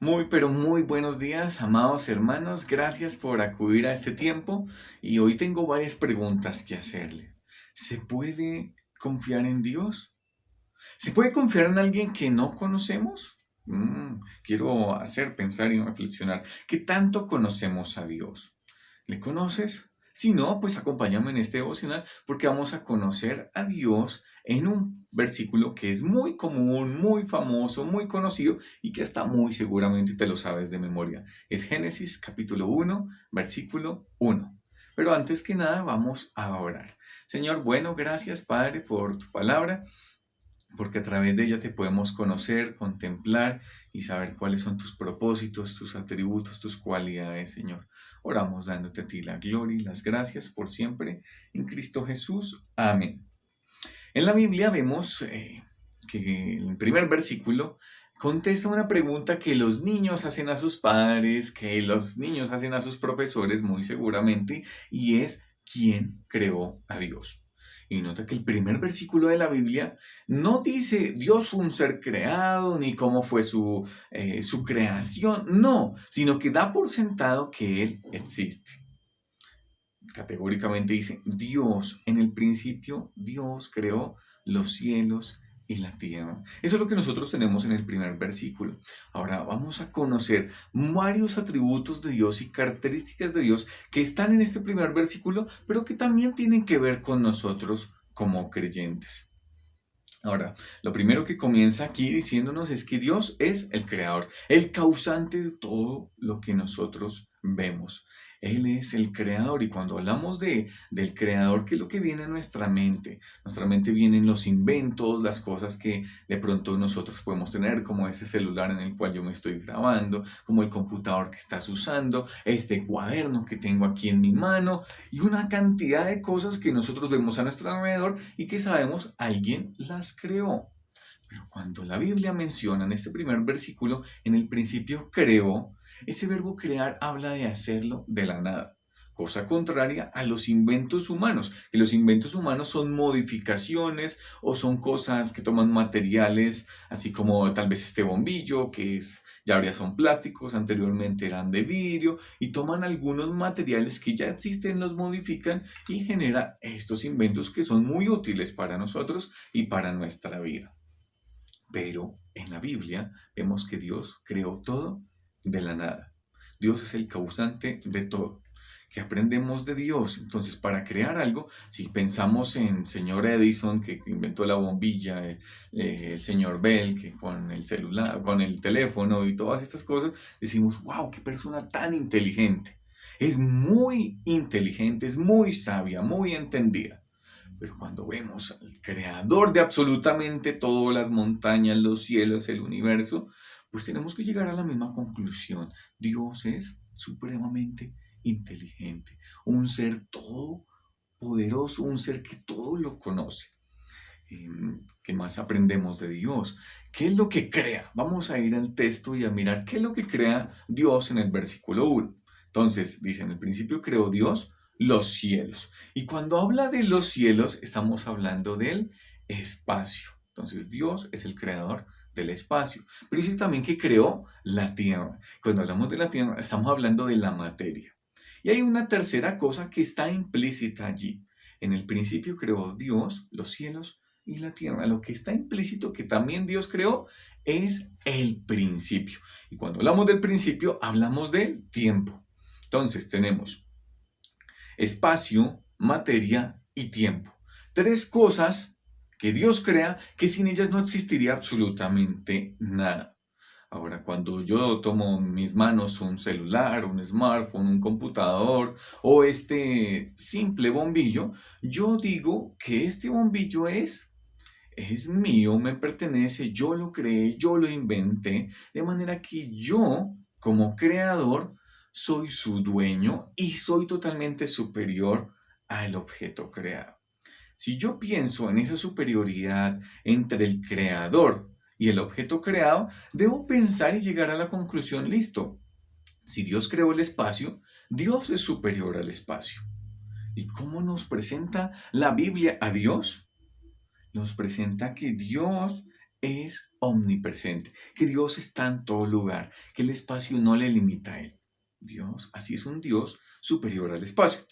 Muy, pero muy buenos días, amados hermanos. Gracias por acudir a este tiempo y hoy tengo varias preguntas que hacerle. ¿Se puede confiar en Dios? ¿Se puede confiar en alguien que no conocemos? Quiero hacer pensar y reflexionar. ¿Qué tanto conocemos a Dios? ¿Le conoces? Si no, pues acompáñame en este devocional porque vamos a conocer a Dios en un versículo que es muy común, muy famoso, muy conocido y que hasta muy seguramente te lo sabes de memoria. Es Génesis capítulo 1, versículo 1. Pero antes que nada vamos a orar. Señor, bueno, gracias Padre por tu palabra porque a través de ella te podemos conocer, contemplar y saber cuáles son tus propósitos, tus atributos, tus cualidades, Señor. Oramos dándote a ti la gloria y las gracias por siempre en Cristo Jesús. Amén. En la Biblia vemos que el primer versículo contesta una pregunta que los niños hacen a sus padres, que los niños hacen a sus profesores muy seguramente, y es ¿quién creó a Dios? Y nota que el primer versículo de la Biblia no dice Dios fue un ser creado, ni cómo fue su creación, no, sino que da por sentado que Él existe. Categóricamente dice, Dios, en el principio, Dios creó los cielos y la tierra. Eso es lo que nosotros tenemos en el primer versículo. Ahora vamos a conocer varios atributos de Dios y características de Dios que están en este primer versículo, pero que también tienen que ver con nosotros como creyentes. Ahora, lo primero que comienza aquí diciéndonos es que Dios es el creador, el causante de todo lo que nosotros vemos. Él es el creador y cuando hablamos del creador, ¿qué es lo que viene a nuestra mente? Nuestra mente vienen los inventos, las cosas que de pronto nosotros podemos tener, como este celular en el cual yo me estoy grabando, como el computador que estás usando, este cuaderno que tengo aquí en mi mano, y una cantidad de cosas que nosotros vemos a nuestro alrededor y que sabemos alguien las creó. Pero cuando la Biblia menciona en este primer versículo, en el principio creó, ese verbo crear habla de hacerlo de la nada. Cosa contraria a los inventos humanos, que los inventos humanos son modificaciones o son cosas que toman materiales, así como tal vez este bombillo, que es, ya ahora son plásticos, anteriormente eran de vidrio, y toman algunos materiales que ya existen, los modifican y genera estos inventos que son muy útiles para nosotros y para nuestra vida. Pero en la Biblia vemos que Dios creó todo de la nada. Dios es el causante de todo. ¿Qué aprendemos de Dios? Entonces, para crear algo, si pensamos en señor Edison, que inventó la bombilla, el señor Bell, que con el celular, con el teléfono y todas estas cosas, decimos, wow, qué persona tan inteligente. Es muy inteligente, es muy sabia, muy entendida. Pero cuando vemos al creador de absolutamente todas las montañas, los cielos, el universo, pues tenemos que llegar a la misma conclusión. Dios es supremamente inteligente, un ser todopoderoso, un ser que todo lo conoce. ¿Qué más aprendemos de Dios? ¿Qué es lo que crea? Vamos a ir al texto y a mirar qué es lo que crea Dios en el versículo 1. Entonces, dice, en el principio creó Dios los cielos. Y cuando habla de los cielos, estamos hablando del espacio. Entonces, Dios es el creador del espacio. Pero dice también que creó la tierra. Cuando hablamos de la tierra, estamos hablando de la materia. Y hay una tercera cosa que está implícita allí. En el principio creó Dios los cielos y la tierra. Lo que está implícito que también Dios creó es el principio. Y cuando hablamos del principio, hablamos del tiempo. Entonces tenemos espacio, materia y tiempo. Tres cosas que Dios crea que sin ellas no existiría absolutamente nada. Ahora, cuando yo tomo en mis manos un celular, un smartphone, un computador o este simple bombillo, yo digo que este bombillo es mío, me pertenece, yo lo creé, yo lo inventé, de manera que yo, como creador, soy su dueño y soy totalmente superior al objeto creado. Si yo pienso en esa superioridad entre el creador y el objeto creado, debo pensar y llegar a la conclusión, listo, si Dios creó el espacio, Dios es superior al espacio. ¿Y cómo nos presenta la Biblia a Dios? Nos presenta que Dios es omnipresente, que Dios está en todo lugar, que el espacio no le limita a Él. Dios, así es un Dios superior al espacio.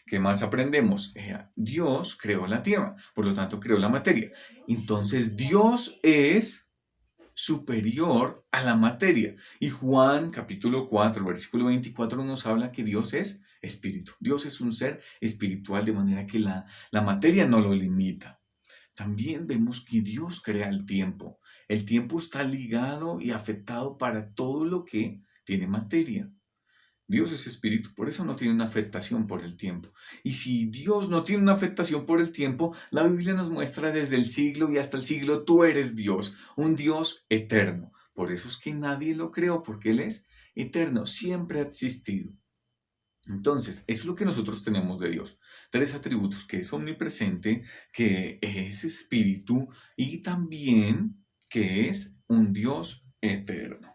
¿Qué más aprendemos? Dios creó la tierra, por lo tanto creó la materia. Entonces Dios es superior a la materia. Y Juan capítulo 4, versículo 24 nos habla que Dios es espíritu. Dios es un ser espiritual de manera que la materia no lo limita. También vemos que Dios crea el tiempo. El tiempo está ligado y afectado para todo lo que tiene materia. Dios es espíritu, por eso no tiene una afectación por el tiempo. Y si Dios no tiene una afectación por el tiempo, la Biblia nos muestra desde el siglo y hasta el siglo, tú eres Dios, un Dios eterno. Por eso es que nadie lo creó, porque Él es eterno, siempre ha existido. Entonces, es lo que nosotros tenemos de Dios. Tres atributos, que es omnipresente, que es espíritu y también que es un Dios eterno.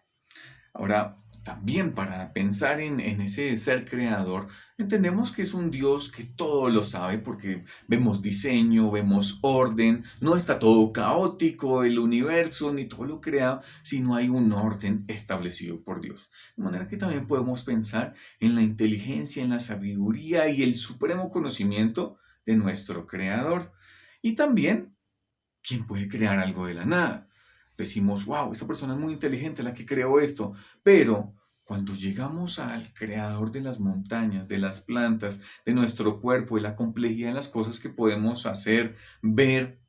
Ahora, también para pensar en ese ser creador, entendemos que es un Dios que todo lo sabe porque vemos diseño, vemos orden, no está todo caótico el universo ni todo lo creado, sino hay un orden establecido por Dios. De manera que también podemos pensar en la inteligencia, en la sabiduría y el supremo conocimiento de nuestro creador. Y también, ¿quién puede crear algo de la nada? Decimos, wow, esta persona es muy inteligente, la que creó esto, pero cuando llegamos al creador de las montañas, de las plantas, de nuestro cuerpo y la complejidad de las cosas que podemos hacer, ver,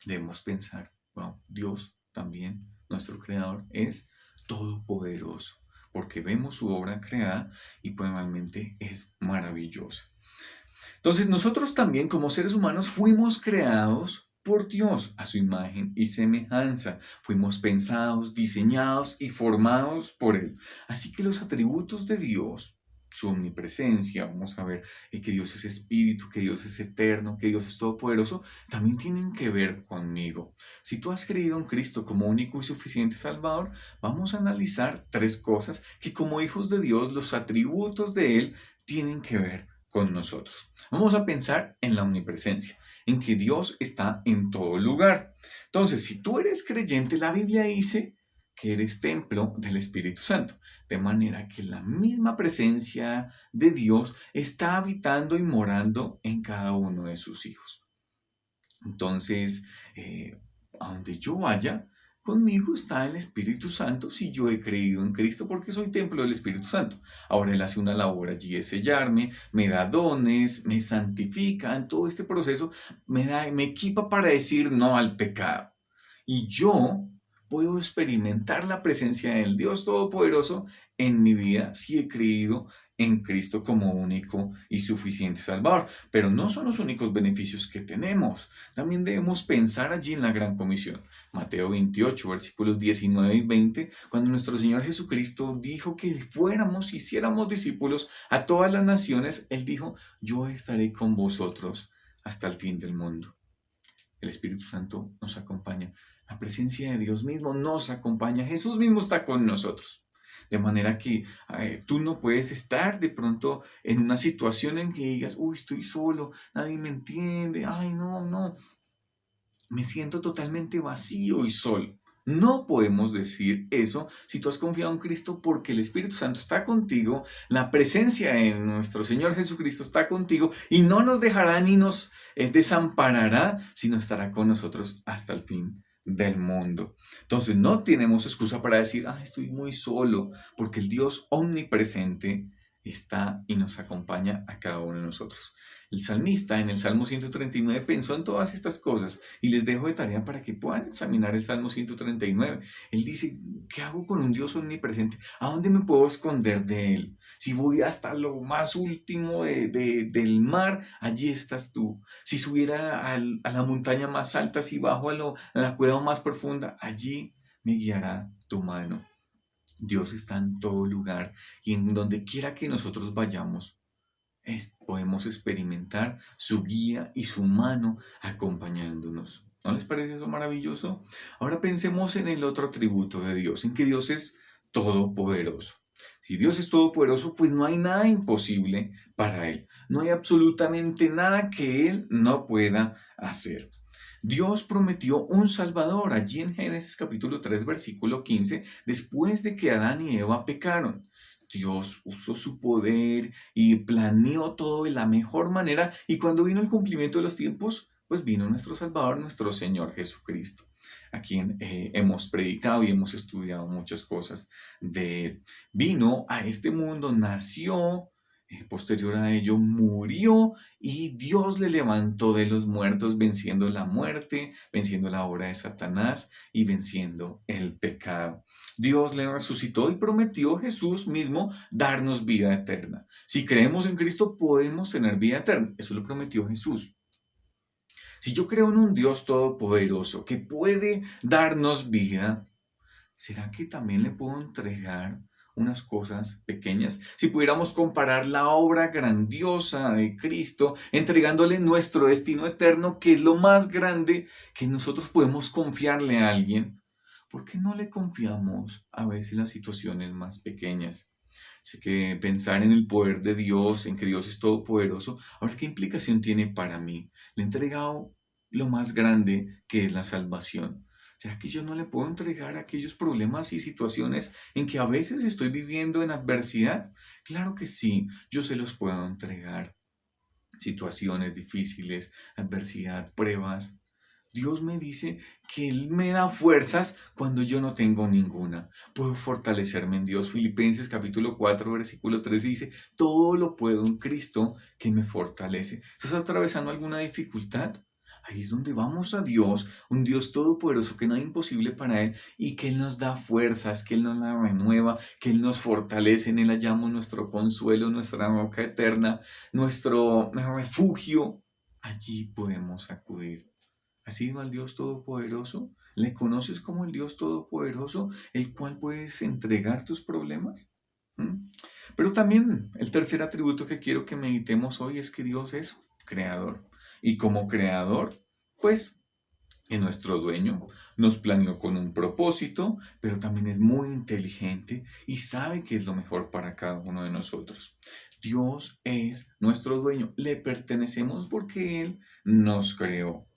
debemos pensar, wow, Dios también, nuestro creador, es todopoderoso, porque vemos su obra creada y pues realmente es maravillosa. Entonces nosotros también como seres humanos fuimos creados por Dios a su imagen y semejanza. Fuimos pensados, diseñados y formados por Él. Así que los atributos de Dios, su omnipresencia, vamos a ver que Dios es espíritu, que Dios es eterno, que Dios es todopoderoso, también tienen que ver conmigo. Si tú has creído en Cristo como único y suficiente Salvador, vamos a analizar tres cosas que como hijos de Dios, los atributos de Él tienen que ver con nosotros. Vamos a pensar en la omnipresencia, en que Dios está en todo lugar. Entonces, si tú eres creyente, la Biblia dice que eres templo del Espíritu Santo, de manera que la misma presencia de Dios está habitando y morando en cada uno de sus hijos. Entonces, a donde yo vaya, conmigo está el Espíritu Santo si yo he creído en Cristo porque soy templo del Espíritu Santo. Ahora Él hace una labor allí de sellarme, me da dones, me santifica, en todo este proceso me equipa para decir no al pecado. Y yo puedo experimentar la presencia del Dios Todopoderoso en mi vida si he creído en Cristo como único y suficiente Salvador. Pero no son los únicos beneficios que tenemos. También debemos pensar allí en la Gran Comisión. Mateo 28, versículos 19 y 20, cuando nuestro Señor Jesucristo dijo que fuéramos, hiciéramos discípulos a todas las naciones, Él dijo, yo estaré con vosotros hasta el fin del mundo. El Espíritu Santo nos acompaña. La presencia de Dios mismo nos acompaña. Jesús mismo está con nosotros. De manera que tú no puedes estar de pronto en una situación en que digas, uy, estoy solo, nadie me entiende, ay, no, me siento totalmente vacío y solo. No podemos decir eso si tú has confiado en Cristo porque el Espíritu Santo está contigo, la presencia de nuestro Señor Jesucristo está contigo y no nos dejará ni nos desamparará, sino estará con nosotros hasta el fin del mundo. Entonces no tenemos excusa para decir, estoy muy solo, porque el Dios omnipresente está y nos acompaña a cada uno de nosotros. El salmista en el Salmo 139 pensó en todas estas cosas y les dejo de tarea para que puedan examinar el Salmo 139. Él dice, ¿qué hago con un Dios omnipresente? ¿A dónde me puedo esconder de Él? Si voy hasta lo más último del mar, allí estás tú. Si subiera a la montaña más alta, si bajo a la cueva más profunda, allí me guiará tu mano. Dios está en todo lugar y en donde quiera que nosotros vayamos, podemos experimentar su guía y su mano acompañándonos. ¿No les parece eso maravilloso? Ahora pensemos en el otro atributo de Dios, en que Dios es todopoderoso. Si Dios es todopoderoso, pues no hay nada imposible para Él. No hay absolutamente nada que Él no pueda hacer. Dios prometió un Salvador allí en Génesis capítulo 3 versículo 15, después de que Adán y Eva pecaron. Dios usó su poder y planeó todo de la mejor manera, y cuando vino el cumplimiento de los tiempos, pues vino nuestro Salvador, nuestro Señor Jesucristo, a quien hemos predicado y hemos estudiado muchas cosas de él. Vino a este mundo, nació, posterior a ello murió y Dios le levantó de los muertos, venciendo la muerte, venciendo la obra de Satanás y venciendo el pecado. Dios le resucitó y prometió Jesús mismo darnos vida eterna. Si creemos en Cristo, podemos tener vida eterna. Eso lo prometió Jesús. Si yo creo en un Dios todopoderoso que puede darnos vida, ¿será que también le puedo entregar unas cosas pequeñas? Si pudiéramos comparar la obra grandiosa de Cristo, entregándole nuestro destino eterno, que es lo más grande que nosotros podemos confiarle a alguien, ¿por qué no le confiamos a veces las situaciones más pequeñas? Sé que pensar en el poder de Dios, en que Dios es todopoderoso, ahora, ¿qué implicación tiene para mí? Le he entregado lo más grande que es la salvación. ¿Será que yo no le puedo entregar aquellos problemas y situaciones en que a veces estoy viviendo en adversidad? Claro que sí, yo se los puedo entregar. Situaciones difíciles, adversidad, pruebas. Dios me dice que Él me da fuerzas cuando yo no tengo ninguna. Puedo fortalecerme en Dios. Filipenses capítulo 4 versículo 13 dice, todo lo puedo en Cristo que me fortalece. ¿Estás atravesando alguna dificultad? Ahí es donde vamos a Dios, un Dios todopoderoso que no hay imposible para Él y que Él nos da fuerzas, que Él nos la renueva, que Él nos fortalece. En Él hallamos nuestro consuelo, nuestra roca eterna, nuestro refugio. Allí podemos acudir. ¿Has ido al Dios Todopoderoso? ¿Le conoces como el Dios Todopoderoso, el cual puedes entregar tus problemas? ¿Mm? Pero también el tercer atributo que quiero que meditemos hoy es que Dios es creador. Y como creador, pues es nuestro dueño, nos planeó con un propósito, pero también es muy inteligente y sabe qué es lo mejor para cada uno de nosotros. Dios es nuestro dueño, le pertenecemos porque Él nos creó.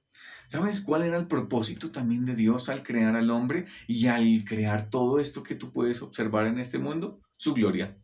¿Sabes cuál era el propósito también de Dios al crear al hombre y al crear todo esto que tú puedes observar en este mundo? Su gloria.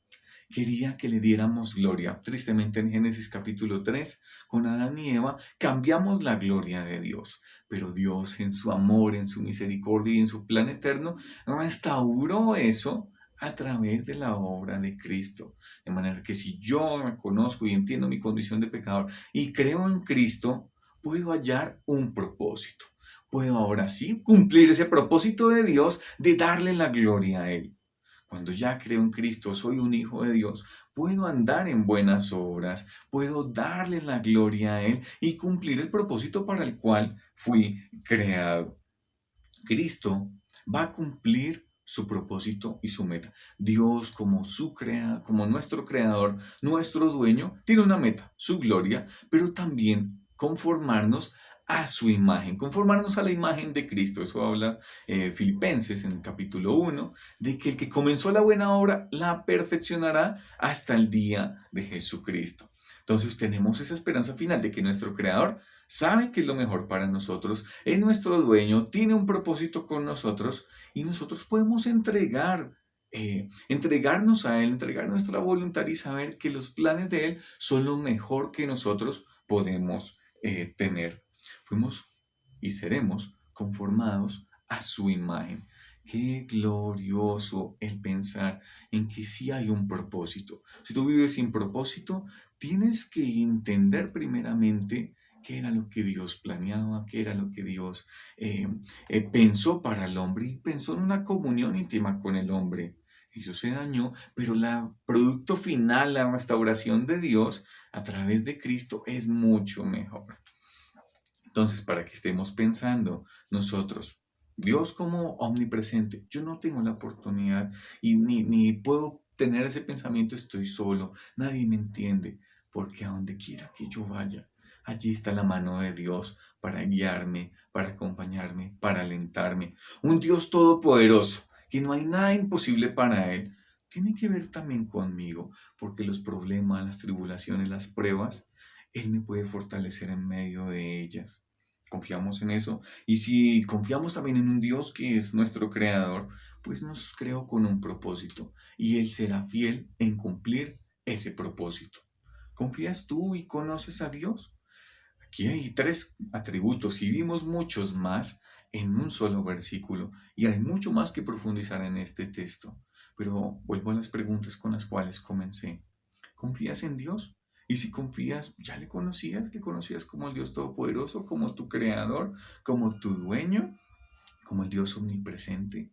Quería que le diéramos gloria. Tristemente en Génesis capítulo 3, con Adán y Eva, cambiamos la gloria de Dios. Pero Dios en su amor, en su misericordia y en su plan eterno, restauró eso a través de la obra de Cristo. De manera que si yo reconozco y entiendo mi condición de pecador y creo en Cristo, puedo hallar un propósito. Puedo ahora sí cumplir ese propósito de Dios de darle la gloria a Él. Cuando ya creo en Cristo, soy un hijo de Dios, puedo andar en buenas obras, puedo darle la gloria a Él y cumplir el propósito para el cual fui creado. Cristo va a cumplir su propósito y su meta. Dios como nuestro creador, nuestro dueño, tiene una meta, su gloria, pero también conformarnos a su imagen, conformarnos a la imagen de Cristo. Eso habla Filipenses en el capítulo 1, de que el que comenzó la buena obra la perfeccionará hasta el día de Jesucristo. Entonces tenemos esa esperanza final de que nuestro creador sabe que es lo mejor para nosotros, es nuestro dueño, tiene un propósito con nosotros y nosotros podemos entregarnos a Él, entregar nuestra voluntad y saber que los planes de Él son lo mejor que nosotros podemos tener. Fuimos y seremos conformados a su imagen. Qué glorioso el pensar en que sí hay un propósito. Si tú vives sin propósito, tienes que entender primeramente qué era lo que Dios planeaba, qué era lo que Dios pensó para el hombre y pensó en una comunión íntima con el hombre. Eso se dañó, pero el producto final, la restauración de Dios a través de Cristo es mucho mejor. Entonces, para que estemos pensando nosotros, Dios como omnipresente, yo no tengo la oportunidad y ni puedo tener ese pensamiento, estoy solo, nadie me entiende, porque a donde quiera que yo vaya, allí está la mano de Dios para guiarme, para acompañarme, para alentarme. Un Dios todopoderoso, que no hay nada imposible para Él, tiene que ver también conmigo, porque los problemas, las tribulaciones, las pruebas, Él me puede fortalecer en medio de ellas. confiamos en eso. Y si confiamos también en un Dios que es nuestro creador, pues nos creó con un propósito y Él será fiel en cumplir ese propósito. ¿Confías tú y conoces a Dios? Aquí hay tres atributos y vimos muchos más en un solo versículo y hay mucho más que profundizar en este texto. Pero vuelvo a las preguntas con las cuales comencé. ¿Confías en Dios? Y si confías, ¿ya le conocías? ¿Le conocías como el Dios Todopoderoso, como tu creador, como tu dueño, como el Dios omnipresente?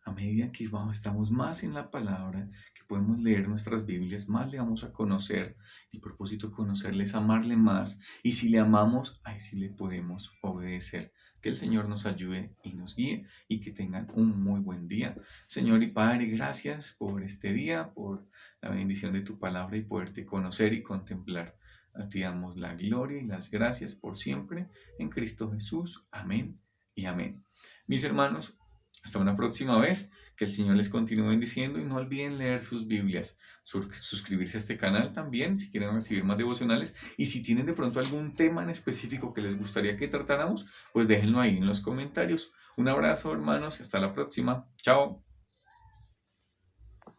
A medida que estamos más en la palabra, que podemos leer nuestras Biblias, más le vamos a conocer. El propósito de conocerle es amarle más. Y si le amamos, ahí sí le podemos obedecer. Que el Señor nos ayude y nos guíe y que tengan un muy buen día. Señor y Padre, gracias por este día, por la bendición de tu palabra y poderte conocer y contemplar. A ti damos la gloria y las gracias por siempre. En Cristo Jesús. Amén y amén. Mis hermanos, hasta una próxima vez, que el Señor les continúe bendiciendo y no olviden leer sus Biblias, suscribirse a este canal también si quieren recibir más devocionales y si tienen de pronto algún tema en específico que les gustaría que tratáramos, pues déjenlo ahí en los comentarios. Un abrazo hermanos y hasta la próxima. Chao.